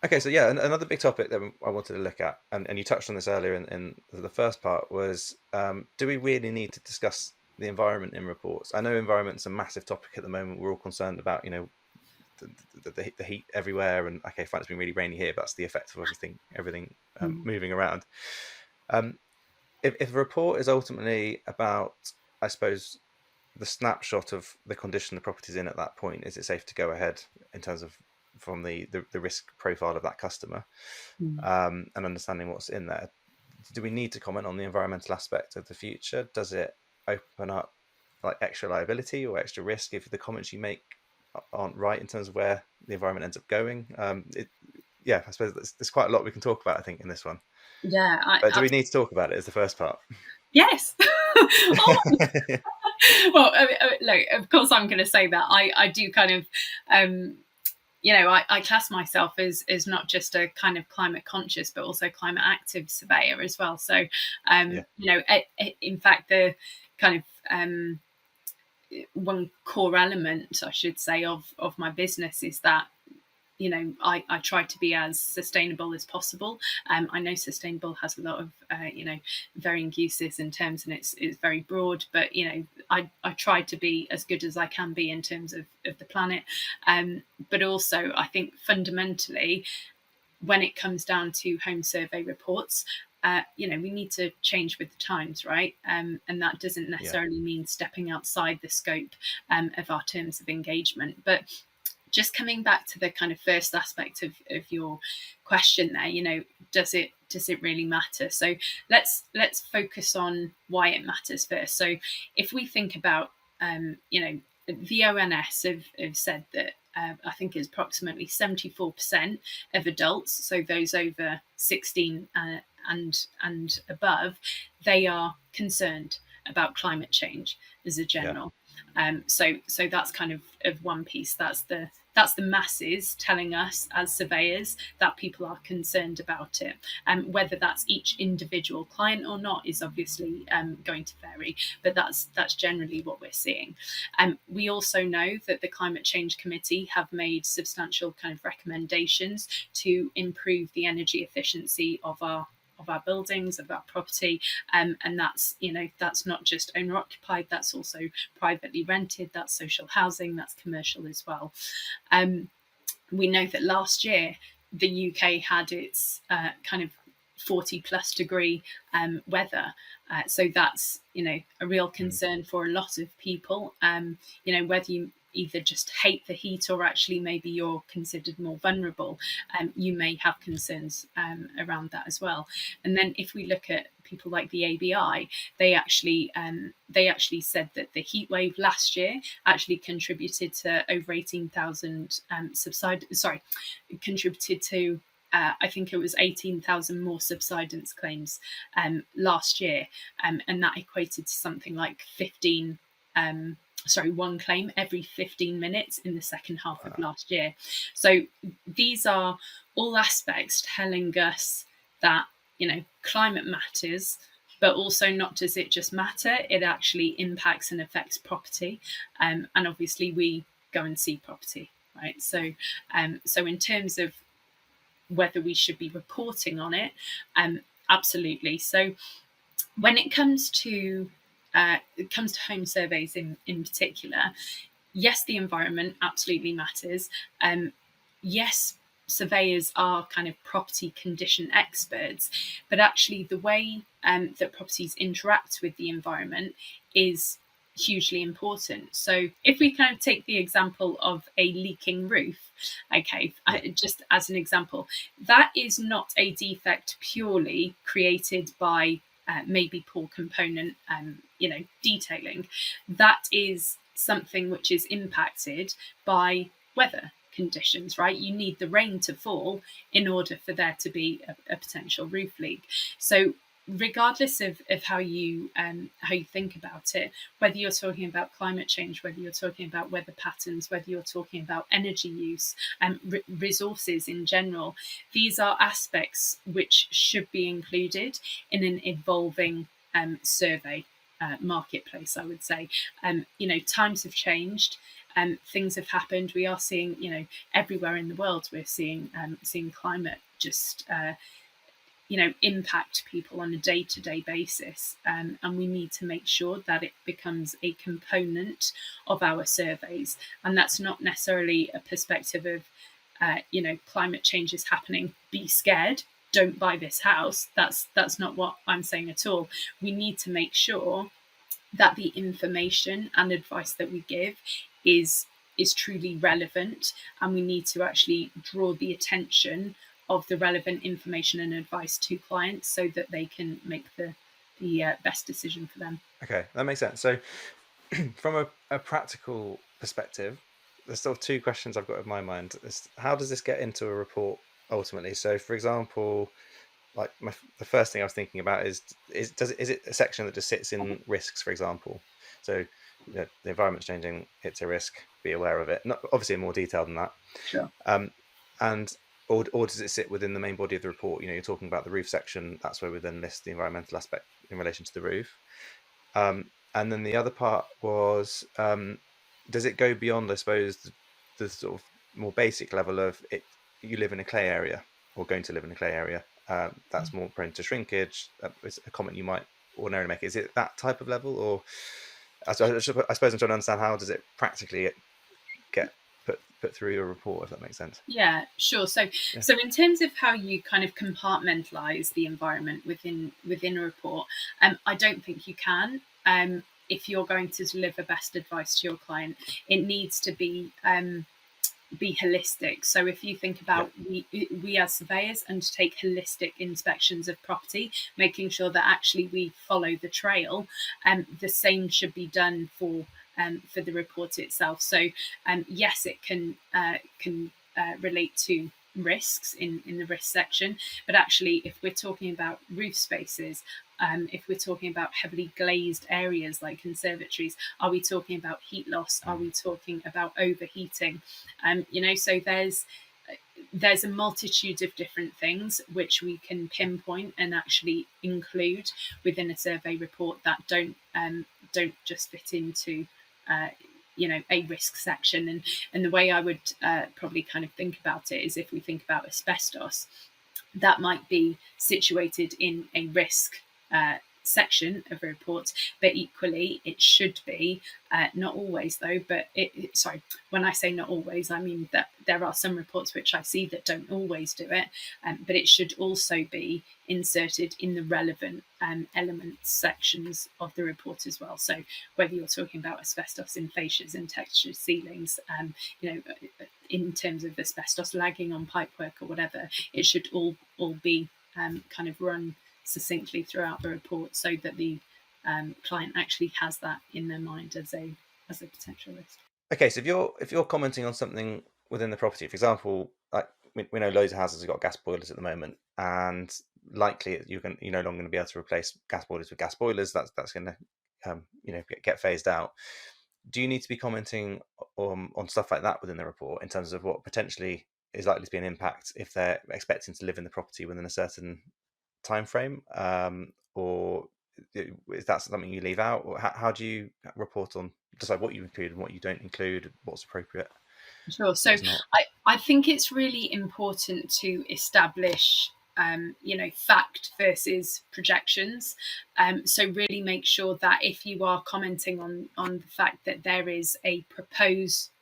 Okay, so yeah, another big topic that I wanted to look at, and you touched on this earlier in the first part, was do we really need to discuss the environment in reports? I know environment's a massive topic at the moment. We're all concerned about, the heat everywhere, and okay, fine, it's been really rainy here, but that's the effect of everything Mm. moving around. Um, if a report is ultimately about, I suppose, the snapshot of the condition the property's in at that point, is it safe to go ahead in terms of from the risk profile of that customer, Mm. and understanding what's in there? Do we need to comment on the environmental aspect of the future? Does it open up like extra liability or extra risk if the comments you make aren't right in terms of where the environment ends up going? Yeah, I suppose there's quite a lot we can talk about, I think, in this one. Yeah, But do we need to talk about it as the first part? yes. Oh, well, look, of course, I'm going to say that I do kind of, I class myself as not just a kind of climate conscious, but also climate active surveyor as well. So, Yeah, in fact, the kind of one core element, I should say, of my business is that I try to be as sustainable as possible. I know sustainable has a lot of varying uses in terms, and it's very broad. But I try to be as good as I can be in terms of the planet. But also, I think fundamentally, when it comes down to home survey reports, we need to change with the times, right? And that doesn't yeah, necessarily mean stepping outside the scope of our terms of engagement. But just coming back to the kind of first aspect of your question there, does it really matter? So let's focus on why it matters first. So if we think about the ONS have said that I think it's approximately 74% of adults, so those over 16 and above, they are concerned about climate change as a yeah, general. So that's kind of one piece. That's the masses telling us as surveyors that people are concerned about it. Whether that's each individual client or not is obviously going to vary, but that's generally what we're seeing. We also know that the Climate Change Committee have made substantial kind of recommendations to improve the energy efficiency of our buildings, of our property, and that's not just owner occupied, that's also privately rented, that's social housing, that's commercial as well. We know that last year the UK had its kind of 40 plus degree weather. So that's, a real mm, concern for a lot of people. Whether you either just hate the heat or actually maybe you're considered more vulnerable, you may have concerns around that as well. And then if we look at people like the ABI, they actually said that the heat wave last year actually contributed to over 18,000 contributed to I think it was 18,000 more subsidence claims last year, and that equated to something like 15. One claim every 15 minutes in the second half of last year. So these are all aspects telling us that climate matters, but also not does it just matter, it actually impacts and affects property. And obviously we go and see property, right? So in terms of whether we should be reporting on it, absolutely. So when it comes to home surveys in particular, yes, the environment absolutely matters. Yes, surveyors are kind of property condition experts, but actually the way that properties interact with the environment is hugely important. So if we kind of take the example of a leaking roof, okay, yeah, just as an example, that is not a defect purely created by maybe poor component, detailing. That is something which is impacted by weather conditions, right? You need the rain to fall in order for there to be a potential roof leak. So regardless of how you think about it, whether you're talking about climate change, whether you're talking about weather patterns, whether you're talking about energy use and resources in general, these are aspects which should be included in an evolving survey marketplace, I would say. Times have changed. things have happened. We are seeing, everywhere in the world, we're seeing climate just impact people on a day-to-day basis, and we need to make sure that it becomes a component of our surveys. And that's not necessarily a perspective of climate change is happening, be scared, don't buy this house. That's not what I'm saying at all. We need to make sure that the information and advice that we give is truly relevant, and we need to actually draw the attention of the relevant information and advice to clients so that they can make the best decision for them. Okay, that makes sense. So from a practical perspective, there's still two questions I've got in my mind. How does this get into a report ultimately? So for example, like the first thing I was thinking about is it a section that just sits in risks, for example? So the environment's changing, it's a risk, be aware of it. Not obviously in more detail than that. Sure. And or does it sit within the main body of the report? You're talking about the roof section. That's where we then list the environmental aspect in relation to the roof. And then the other part was, does it go beyond, I suppose, the sort of more basic level of it? You live in a clay area, or going to live in a clay area. That's more prone to shrinkage. It's a comment you might ordinarily make. Is it that type of level, or I suppose I'm trying to understand how does it practically get put through your report, if that makes sense? Yeah, sure. So in terms of how you kind of compartmentalize the environment within a report, I don't think you can. If you're going to deliver best advice to your client, it needs to be holistic. So if you think about we as surveyors undertake holistic inspections of property, making sure that actually we follow the trail, the same should be done for the report itself. So yes, it can relate to risks in the risk section, but actually if we're talking about roof spaces, if we're talking about heavily glazed areas like conservatories, are we talking about heat loss? Are we talking about overheating? So there's a multitude of different things which we can pinpoint and actually include within a survey report that don't just fit into a risk section. And the way I would probably kind of think about it is, if we think about asbestos, that might be situated in a risk section of a report, but equally it should be not always though, but sorry, when I say not always, I mean that there are some reports which I see that don't always do it, but it should also be inserted in the relevant elements sections of the report as well. So whether you're talking about asbestos in fascias and textured ceilings, in terms of asbestos lagging on pipework or whatever, it should all be kind of run succinctly throughout the report so that the client actually has that in their mind as a potential risk. Okay, so if you're commenting on something within the property, for example, like we know loads of houses have got gas boilers at the moment, and likely you're no longer going to be able to replace gas boilers with gas boilers. That's going to get phased out. Do you need to be commenting on stuff like that within the report in terms of what potentially is likely to be an impact if they're expecting to live in the property within a certain time frame, or is that something you leave out, or how do you report on decide what you include and what you don't include, what's appropriate? Sure. So I think it's really important to establish fact versus projections. So really make sure that if you are commenting on the fact that there is a proposal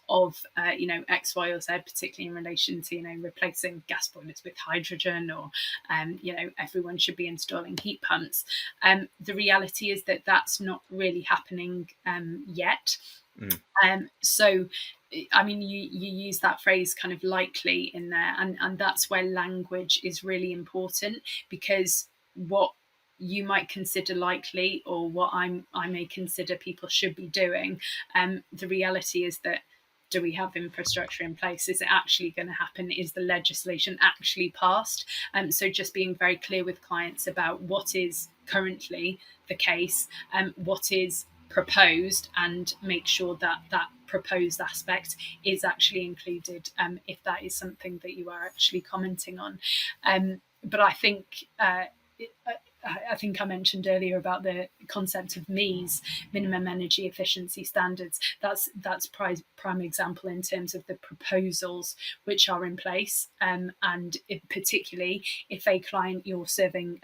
of X, Y, or Z, particularly in relation to replacing gas boilers with hydrogen, or everyone should be installing heat pumps. The reality is that that's not really happening yet. So I mean, you use that phrase kind of likely in there, and that's where language is really important, because what you might consider likely, or what I may consider people should be doing, the reality is that, do we have infrastructure in place? Is it actually going to happen? Is the legislation actually passed? So just being very clear with clients about what is currently the case, what is proposed, and make sure that that proposed aspect is actually included, if that is something that you are actually commenting on. But I think I think I mentioned earlier about the concept of MEES, minimum energy efficiency standards. That's prime example in terms of the proposals which are in place, and particularly if a client you're serving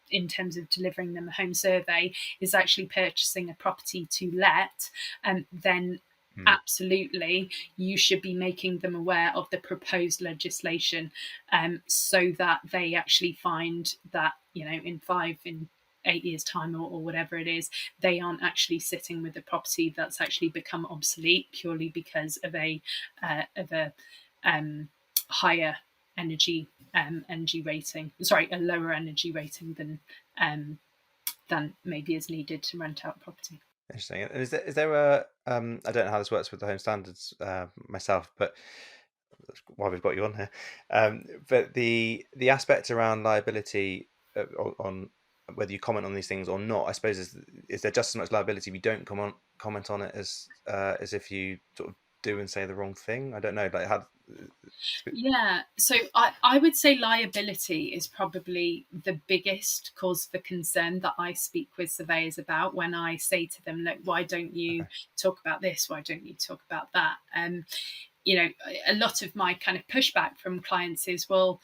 in terms of delivering them a home survey is actually purchasing a property to let, then absolutely you should be making them aware of the proposed legislation, so that they actually find that, in 8 years time or whatever it is, they aren't actually sitting with a property that's actually become obsolete purely because of a higher energy rating, a lower energy rating than maybe is needed to rent out property. Interesting. And is there a I don't know how this works with the home standards myself, but that's why we've got you on here. But the aspect around liability on whether you comment on these things or not, I suppose is there just as much liability if you don't comment on it as if you sort of do and say the wrong thing? I don't know. Like how. Yeah, so I would say liability is probably the biggest cause for concern that I speak with surveyors about when I say to them, look, why don't you talk about this? Why don't you talk about that? A lot of my kind of pushback from clients is, well,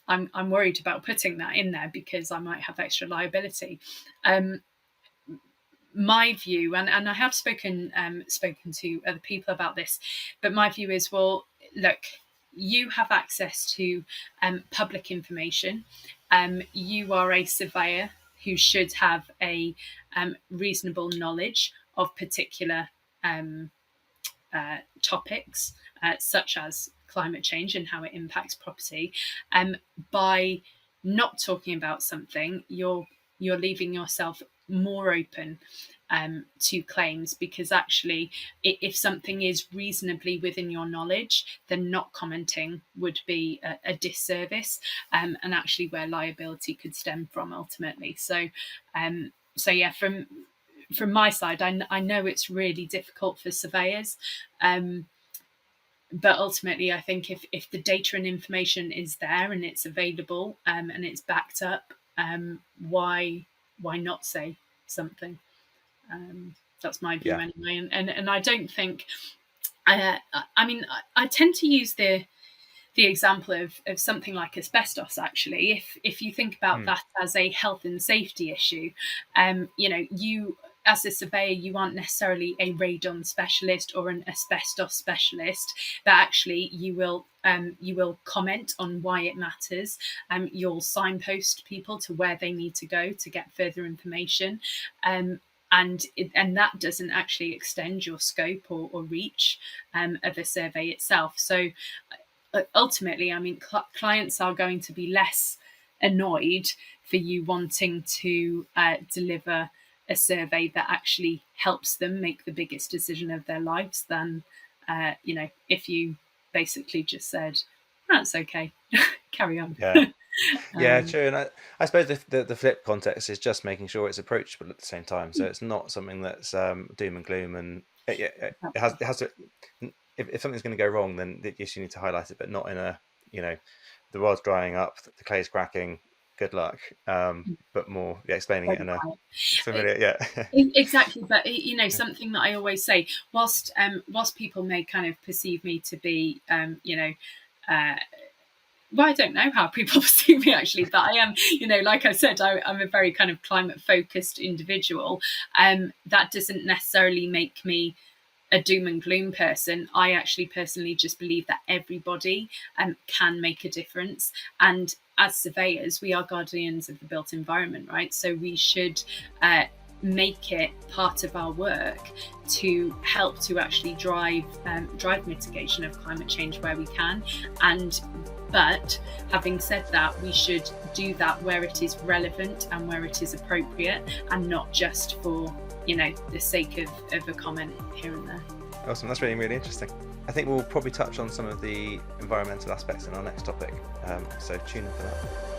I'm worried about putting that in there because I might have extra liability. My view, and I have spoken to other people about this, but my view is, well, look, you have access to public information. You are a surveyor who should have a reasonable knowledge of particular topics, such as climate change and how it impacts property. By not talking about something, you're leaving yourself more open to claims, because actually if something is reasonably within your knowledge, then not commenting would be a disservice, and actually where liability could stem from ultimately. So yeah, from my side, I know it's really difficult for surveyors, but ultimately I think if the data and information is there and it's available, and it's backed up, why not say something? That's my view anyway. And I don't think, I tend to use the example of something like asbestos. Actually, if you think about that as a health and safety issue, you as a surveyor, you aren't necessarily a radon specialist or an asbestos specialist, but actually you will comment on why it matters. You'll signpost people to where they need to go to get further information. And that doesn't actually extend your scope or reach of a survey itself. So ultimately, clients are going to be less annoyed for you wanting to deliver a survey that actually helps them make the biggest decision of their lives than if you basically just said, that's okay, carry on. Yeah, true. And I suppose the flip context is just making sure it's approachable at the same time. So it's not something that's doom and gloom, and it has to. If something's going to go wrong, then yes, you need to highlight it, but not in a the world's drying up, the clay's cracking, good luck. But more explaining it in a familiar, exactly. But something that I always say, whilst people may kind of perceive me to be well, I don't know how people perceive me actually, but I am, like I said, I'm a very kind of climate focused individual. That doesn't necessarily make me a doom and gloom person. I actually personally just believe that everybody can make a difference. And as surveyors, we are guardians of the built environment, right? So we should make it part of our work to help to actually drive mitigation of climate change where we can. But having said that, we should do that where it is relevant and where it is appropriate, and not just for the sake of a comment here and there. Awesome, that's really, really interesting. I think we'll probably touch on some of the environmental aspects in our next topic, so tune in for that.